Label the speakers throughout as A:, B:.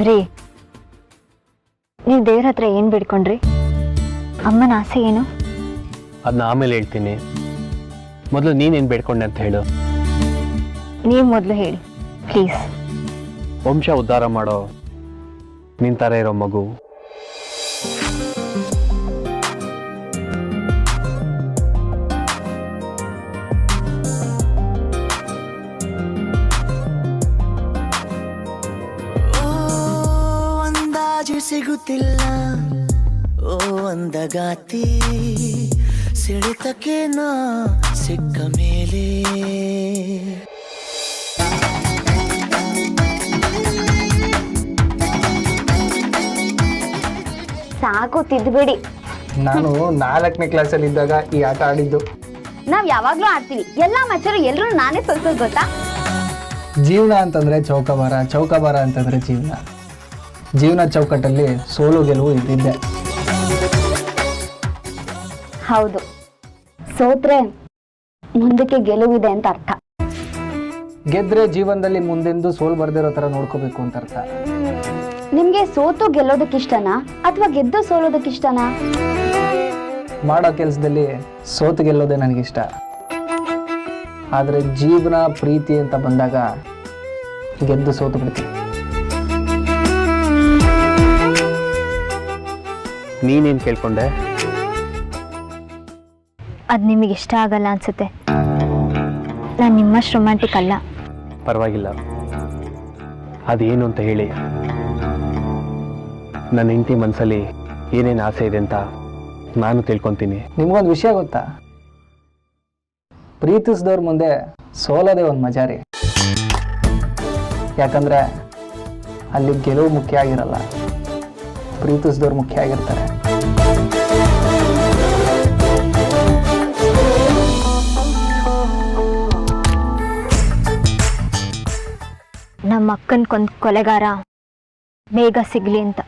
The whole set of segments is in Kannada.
A: ರೀ, ನೀವು ದೇವ್ರ ಹತ್ರ ಏನು ಬೇಡ್ಕೊಂಡ್ರಿ? ಅಮ್ಮನ ಆಸೆ ಏನು?
B: ಅದನ್ನ ಆಮೇಲೆ ಹೇಳ್ತೀನಿ. ಮೊದಲು ನೀನೇನು ಬೇಡ್ಕೊಂಡೆ ಅಂತ ಹೇಳು.
A: ನೀವು ಮೊದಲು ಹೇಳಿ ಪ್ಲೀಸ್.
B: ವಂಶ ಉದ್ಧಾರ ಮಾಡೋ ನಿನ್ ಥರ ಇರೋ ಮಗು.
C: ಸಿಗುತ್ತಿಲ್ಲ ಓ ಅಂದಗಾತಿ ಸಿಡಿತಕ್ಕೆ ನಾ ಸಿಕ್ಕ ಮೇಲೆ
A: ಸಾಕು ತಿದ್ಬೇಡಿ.
D: ನಾನು 4ನೇ ಕ್ಲಾಸಲ್ಲಿ ಇದ್ದಾಗ ಈ ಆಟ ಆಡಿದ್ದು.
A: ನಾವ್ ಯಾವಾಗ್ಲೂ ಆಡ್ತೀವಿ. ಎಲ್ಲಾ ಮಚ್ಚರು ಎಲ್ರು ನಾನೇ ಸೋಲ್ಸೋದು ಗೊತ್ತಾ?
D: ಜೀವನ ಅಂತಂದ್ರೆ ಚೌಕಾಬಾರ, ಚೌಕಾಬಾರ ಅಂತಂದ್ರೆ ಜೀವನ. ಜೀವನ ಚೌಕಟ್ಟಲ್ಲಿ ಸೋಲು ಗೆಲುವು ಇದ್ದಿದ್ದೆ.
A: ಹೌದು, ಸೋತ್ರೆ ಮುಂದಕ್ಕೆ ಗೆಲುವಿದೆ ಅಂತ ಅರ್ಥ.
D: ಗೆದ್ರೆ ಜೀವನದಲ್ಲಿ ಮುಂದೆಂದು ಸೋಲು ಬರ್ದಿರೋ ತರ ನೋಡ್ಕೋಬೇಕು ಅಂತ ಅರ್ಥ.
A: ನಿಮ್ಗೆ ಸೋತು ಗೆಲ್ಲೋದಕ್ಕಿಷ್ಟನಾ ಅಥವಾ ಗೆದ್ದು ಸೋಲೋದಕ್ಕಿಷ್ಟನಾ?
D: ಮಾಡೋ ಕೆಲಸದಲ್ಲಿ ಸೋತು ಗೆಲ್ಲೋದೇ ನನಗಿಷ್ಟ. ಆದರೆ ಜೀವನ ಪ್ರೀತಿ ಅಂತ ಬಂದಾಗ ಗೆದ್ದು ಸೋತು ಬಿಡ್ತೀನಿ.
B: ನೀನೇನು ಕೇಳ್ಕೊಂಡೆ?
A: ಅದು ನಿಮಗೆ ಇಷ್ಟ ಆಗಲ್ಲ ಅನ್ಸುತ್ತೆ. ನಾನು ನಿಮ್ಮಷ್ಟು ರೊಮ್ಯಾಂಟಿಕ್ ಅಲ್ಲ.
B: ಪರವಾಗಿಲ್ಲ, ಅದೇನು ಅಂತ ಹೇಳಿ. ನನ್ನ ಹೆಂಡತಿ ಮನಸ್ಸಲ್ಲಿ ಏನೇನು ಆಸೆ ಇದೆ ಅಂತ ನಾನು ತಿಳ್ಕೊತೀನಿ.
D: ನಿಮ್ಗೊಂದು ವಿಷಯ ಗೊತ್ತಾ? ಪ್ರೀತಿಸಿದವ್ರ ಮುಂದೆ ಸೋಲೋದೇ ಒಂದು ಮಜಾ ರೀ. ಯಾಕಂದ್ರೆ ಅಲ್ಲಿ ಗೆಲುವು ಮುಖ್ಯ ಆಗಿರಲ್ಲ, ಪ್ರೀತಿಸಿದವ್ರು ಮುಖ್ಯ ಆಗಿರ್ತಾರೆ.
A: ನಮ್ಮ ಅಕ್ಕನ್ಕೊಂದು ಕೊಲೆಗಾರ ಬೇಗ ಸಿಗ್ಲಿ ಅಂತ.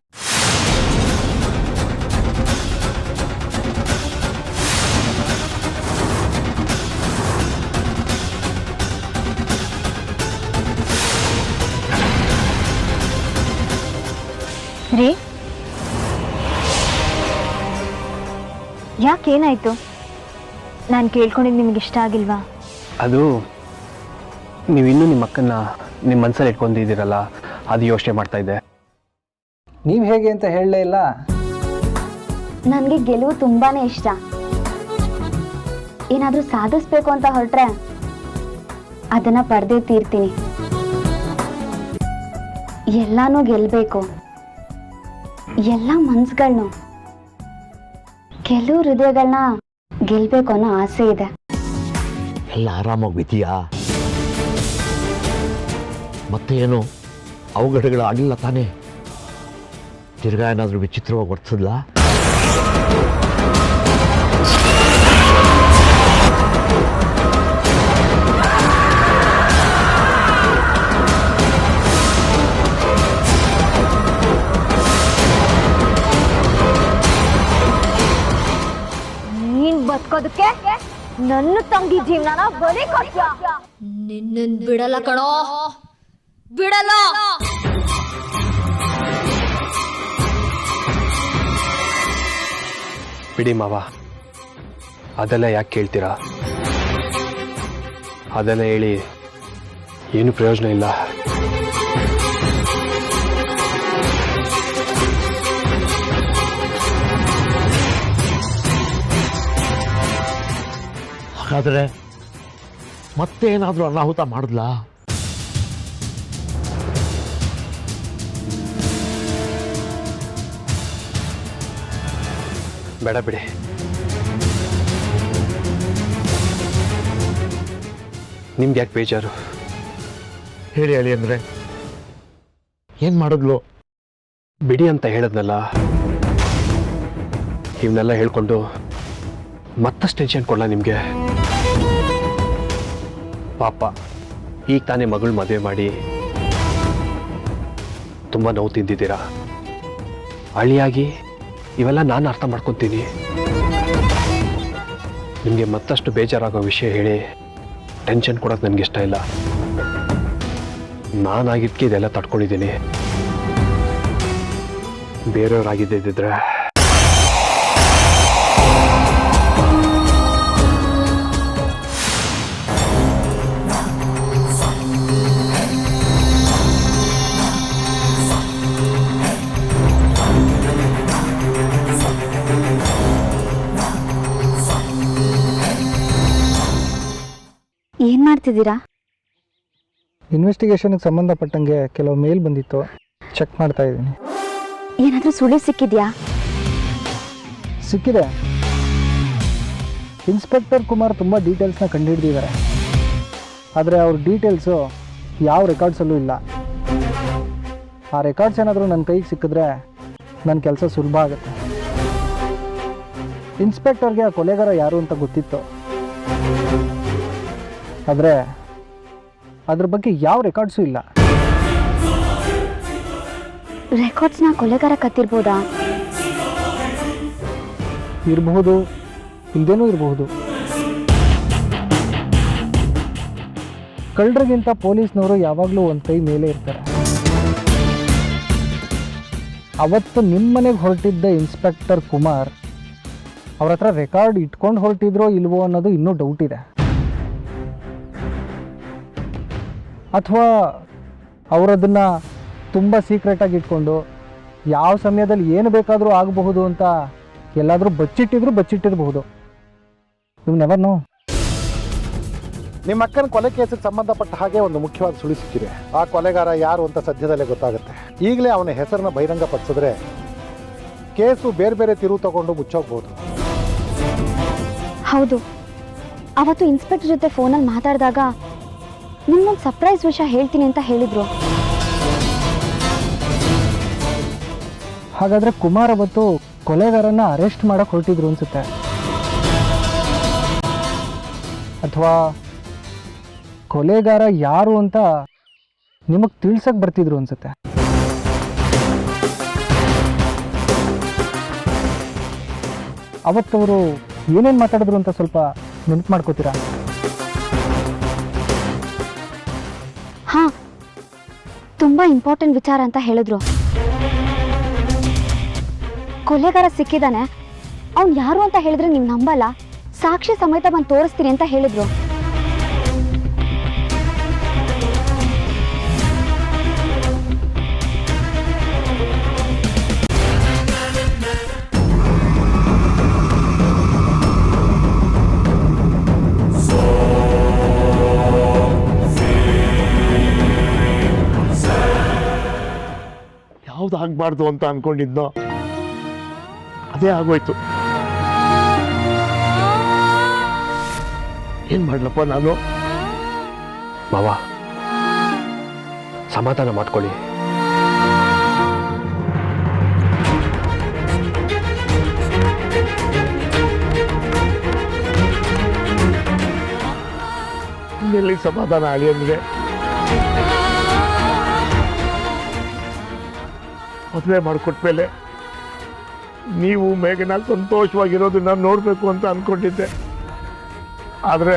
A: ರೀ, ಯಾಕೇನಾಯ್ತು? ನಾನು ಕೇಳ್ಕೊಂಡಿದ್ದು ನಿಮ್ಗೆ ಇಷ್ಟ ಆಗಿಲ್ವಾ?
B: ಅದು ನೀವಿನ್ನೂ ನಿಮ್ಮ ಅಕ್ಕನ್ನ ನಿಮ್ಮ ಮನಸ್ಸಲ್ಲಿ ಇಟ್ಕೊಂಡಿದ್ದೀರಲ್ಲ, ಅದು ಯೋಚನೆ ಮಾಡ್ತಾ ಇದ್ದೆ.
D: ನೀವು ಹೇಗೆ ಅಂತ ಹೇಳಲೇ ಇಲ್ಲ.
A: ನನಗೆ ಗೆಲುವು ತುಂಬಾನೇ ಇಷ್ಟ. ಏನಾದರೂ ಸಾಧಿಸ್ಬೇಕು ಅಂತ ಹೊರಟ್ರೆ ಅದನ್ನ ಪಡೆದೇ ತೀರ್ತೀನಿ. ಎಲ್ಲಾನು ಗೆಲ್ಬೇಕು, ಎಲ್ಲ ಮನ್ಸುಗಳನ್ನ, ಕೆಲವು ಹೃದಯಗಳನ್ನ ಗೆಲ್ಬೇಕು ಅನ್ನೋ ಆಸೆ ಇದೆ.
E: ಎಲ್ಲ ಆರಾಮಾಗಿದೆಯಾ? ಮತ್ತೆ ಏನು ಅವಘಡಗಳು ಆಗಿಲ್ಲ ತಾನೇ? ತಿರ್ಗಾ ಏನಾದರೂ ವಿಚಿತ್ರವಾಗಿ ವರ್ತಿಸಿದ್ಲಾ?
A: ನೀನ್ ಬದುಕೋದಕ್ಕೆ ನನ್ನ ತಂಗಿ ಜೀವನನ ಬಲಿ ಕೊಟ್ಟ.
F: ನಿನ್ನನ್ ಬಿಡಲ್ಲ ಕಣೋ, ಬಿಡಲ್ಲ.
B: ಬಿಡಿ ಮಾವ, ಅದೆಲ್ಲ ಯಾಕೆ ಕೇಳ್ತೀರಾ? ಅದೆಲ್ಲ ಹೇಳಿ ಏನು ಪ್ರಯೋಜನ ಇಲ್ಲ.
E: ಹಾಗಾದರೆ ಮತ್ತೇನಾದರೂ ಅನಾಹುತ ಮಾಡಿದ್ಲಾ?
B: ಬೇಡ ಬಿಡಿ. ನಿಮ್ಗೆ ಯಾಕೆ ಬೇಜಾರು?
E: ಹೇಳಿ ಹೇಳಿ ಅಂದರೆ ಏನು ಮಾಡಿದ್ಲು?
B: ಬಿಡಿ ಅಂತ ಹೇಳದ್ನಲ್ಲ. ಇವನ್ನೆಲ್ಲ ಹೇಳ್ಕೊಂಡು ಮತ್ತಷ್ಟು ಟೆನ್ಷನ್ ಕೊಡಲ್ಲ ನಿಮಗೆ? ಪಾಪ, ಈಗ ತಾನೇ ಮಗಳು ಮದುವೆ ಮಾಡಿ ತುಂಬ ನೋವು ತಿಂದಿದ್ದೀರಾ. ಅಳಿಯಾಗಿ ಇವೆಲ್ಲ ನಾನು ಅರ್ಥ ಮಾಡ್ಕೊತೀನಿ. ನಿಮಗೆ ಮತ್ತಷ್ಟು ಬೇಜಾರಾಗೋ ವಿಷಯ ಹೇಳಿ ಟೆನ್ಷನ್ ಕೊಡೋದು ನನಗೆ ಇಷ್ಟ ಇಲ್ಲ. ನಾನಾಗಿದ್ದಕ್ಕೆ ಇದೆಲ್ಲ ತಡ್ಕೊಂಡಿದ್ದೀನಿ. ಬೇರೆಯವರಾಗಿದ್ದಿದ್ರೆ
A: ಏನ್ ಮಾಡ್ತಿದ್ದೀರಾ?
D: ಇನ್ವೆಸ್ಟಿಗೇಷನ್ಗೆ ಸಂಬಂಧಪಟ್ಟಂಗೆ ಕೆಲವು ಮೇಲ್ ಬಂದಿತ್ತು, ಚೆಕ್ ಮಾಡ್ತಾ ಇದ್ದೀನಿ.
A: ಏನಾದ್ರೂ ಸುಳಿವು ಸಿಕ್ಕಿದ್ಯಾ?
D: ಸಿಕ್ಕಿದೆ. ಇನ್ಸ್ಪೆಕ್ಟರ್ ಕುಮಾರ್ ತುಂಬ ಡೀಟೇಲ್ಸ್ನ ಕಂಡುಹಿಡಿದಿದ್ದಾರೆ, ಆದರೆ ಅವ್ರ ಡೀಟೇಲ್ಸು ಯಾವ ರೆಕಾರ್ಡ್ಸಲ್ಲೂ ಇಲ್ಲ. ಆ ರೆಕಾರ್ಡ್ಸ್ ಏನಾದರೂ ನನ್ನ ಕೈಗೆ ಸಿಕ್ಕಿದ್ರೆ ನನ್ನ ಕೆಲಸ ಸುಲಭ ಆಗುತ್ತೆ. ಇನ್ಸ್ಪೆಕ್ಟರ್ಗೆ ಆ ಕೊಲೆಗಾರ ಯಾರು ಅಂತ ಗೊತ್ತಿತ್ತು, ಆದರೆ ಅದ್ರ ಬಗ್ಗೆ ಯಾವ ರೆಕಾರ್ಡ್ಸು ಇಲ್ಲ.
A: ರೆಕಾರ್ಡ್ಸ್ನ ಕೊಲೆಗಾರ ಕತ್ತಿರ್ಬೋದಾ?
D: ಇರಬಹುದು, ಇಲ್ಲದೇನೂ ಇರಬಹುದು. ಕಳ್ಳರಿಗಿಂತ ಪೊಲೀಸ್ನವರು ಯಾವಾಗಲೂ ಒಂದು ಕೈ ಮೇಲೆ ಇರ್ತಾರೆ. ಅವತ್ತು ನಿಮ್ಮ ಮನೆಗೆ ಹೊರಟಿದ್ದ ಇನ್ಸ್ಪೆಕ್ಟರ್ ಕುಮಾರ್ ಅವ್ರ ಹತ್ರ ರೆಕಾರ್ಡ್ ಇಟ್ಕೊಂಡು ಹೊರಟಿದ್ರೋ ಇಲ್ವೋ ಅನ್ನೋದು ಇನ್ನೂ ಡೌಟ್ ಇದೆ. ಅಥವಾ ಅವರದನ್ನು ತುಂಬ ಸೀಕ್ರೆಟಾಗಿ ಇಟ್ಕೊಂಡು ಯಾವ ಸಮಯದಲ್ಲಿ ಏನು ಬೇಕಾದರೂ ಆಗಬಹುದು ಅಂತ ಎಲ್ಲಾದರೂ ಬಚ್ಚಿಟ್ಟಿರಬಹುದು. ನೀವು ನೆವರ್ ನೋ.
G: ನಿಮ್ಮ ಅಕ್ಕನ ಕೊಲೆ ಕೇಸಿಗೆ ಸಂಬಂಧಪಟ್ಟ ಹಾಗೆ ಒಂದು ಮುಖ್ಯವಾದ ಸುಳಿ ಸಿಕ್ಕಿದೆ. ಆ ಕೊಲೆಗಾರ ಯಾರು ಅಂತ ಸದ್ಯದಲ್ಲೇ ಗೊತ್ತಾಗುತ್ತೆ. ಈಗಲೇ ಅವನ ಹೆಸರನ್ನ ಬಹಿರಂಗಪಡಿಸಿದ್ರೆ ಕೇಸು ಬೇರೆ ಬೇರೆ ತಿರುವು ತಗೊಂಡು ಮುಚ್ಚೋಗ್ಬೋದು.
A: ಹೌದು, ಅವತ್ತು ಇನ್ಸ್ಪೆಕ್ಟರ್ ಜೊತೆ ಫೋನಲ್ಲಿ ಮಾತಾಡಿದಾಗ ನಿಮ್ಮೊಂದು ಸರ್ಪ್ರೈಸ್ ವಿಷಯ ಹೇಳ್ತೀನಿ ಅಂತ ಹೇಳಿದ್ರು.
D: ಹಾಗಾದರೆ ಕುಮಾರ್ ಅವತ್ತು ಕೊಲೆಗಾರನ ಅರೆಸ್ಟ್ ಮಾಡಕ್ಕೆ ಹೊರಟಿದ್ರು ಅನ್ಸುತ್ತೆ. ಅಥವಾ ಕೊಲೆಗಾರ ಯಾರು ಅಂತ ನಿಮಗೆ ತಿಳ್ಸಕ್ಕೆ ಬರ್ತಿದ್ರು ಅನ್ಸುತ್ತೆ. ಅವತ್ತವರು ಏನೇನು ಮಾತಾಡಿದ್ರು ಅಂತ ಸ್ವಲ್ಪ ನೆನಪು ಮಾಡ್ಕೋತೀರಾ?
A: ಹಾ, ತುಂಬಾ ಇಂಪಾರ್ಟೆಂಟ್ ವಿಚಾರ ಅಂತ ಹೇಳಿದ್ರು. ಕೊಲೆಗಾರ ಸಿಕ್ಕಿದಾನೆ, ಅವ್ನು ಯಾರು ಅಂತ ಹೇಳಿದ್ರೆ ನೀವು ನಂಬಲ್ಲ, ಸಾಕ್ಷಿ ಸಮೇತ ಬಂದು ತೋರಿಸ್ತೀನಿ ಅಂತ ಹೇಳಿದ್ರು.
E: ಯಾವ್ದು ಆಗ್ಬಾರ್ದು ಅಂತ ಅನ್ಕೊಂಡಿದ್ನೋ ಅದೇ ಆಗೋಯ್ತು. ಏನ್ ಮಾಡ್ಲಪ್ಪ ನಾನು?
B: ಮಾವ, ಸಮಾಧಾನ ಮಾಡ್ಕೊಳ್ಳಿ.
E: ಎಲ್ಲಿ ಸಮಾಧಾನ ಆಗಿ ಅಂದ್ರೆ ಮದುವೆ ಮಾಡಿಕೊಟ್ಮೇಲೆ ನೀವು ಮೇಘನ ಸಂತೋಷವಾಗಿರೋದನ್ನ ನೋಡಬೇಕು ಅಂತ ಅನ್ಕೊಂಡಿದ್ದೆ. ಆದರೆ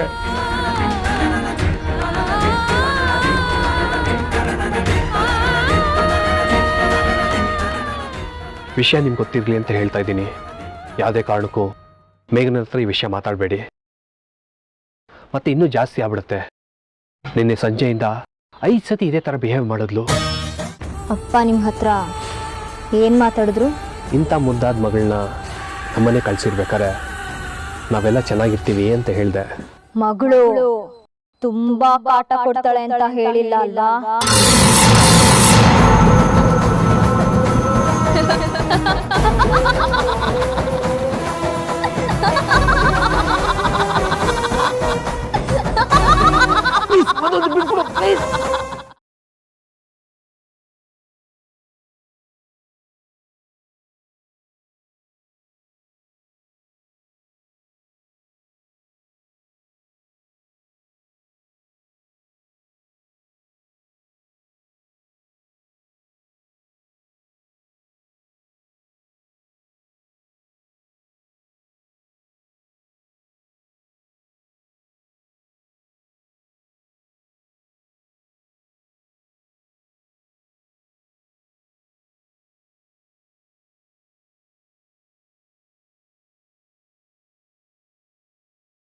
B: ವಿಷಯ ನಿಮ್ಗೆ ಗೊತ್ತಿರಲಿ ಅಂತ ಹೇಳ್ತಾ ಇದ್ದೀನಿ. ಯಾವುದೇ ಕಾರಣಕ್ಕೂ ಮೇಘನ ಹತ್ರ ಈ ವಿಷಯ ಮಾತಾಡಬೇಡಿ. ಮತ್ತೆ ಇನ್ನೂ ಜಾಸ್ತಿ ಆಗ್ಬಿಡುತ್ತೆ. ನಿನ್ನೆ ಸಂಜೆಯಿಂದ 5 ಸತಿ ಇದೇ ಥರ ಬಿಹೇವ್ ಮಾಡಿದ್ಲು.
F: ಅಪ್ಪ ನಿಮ್ಮ ಹತ್ರ ಏನು ಮಾತಾಡಿದ್ರು?
B: ಇಂಥ ಮುದ್ದಾದ ಮಗಳನ್ನ ನಮ್ಮನೆ ಕಳ್ಸಿರ್ಬೇಕಾರೆ ನಾವೆಲ್ಲ ಚೆನ್ನಾಗಿರ್ತೀವಿ ಅಂತ ಹೇಳಿದೆ.
F: ಮಗಳು ತುಂಬಾ ಕಾಟ ಕೊಡ್ತಾಳೆ ಅಂತ ಹೇಳಿಲ್ಲ ಅಲ್ಲ?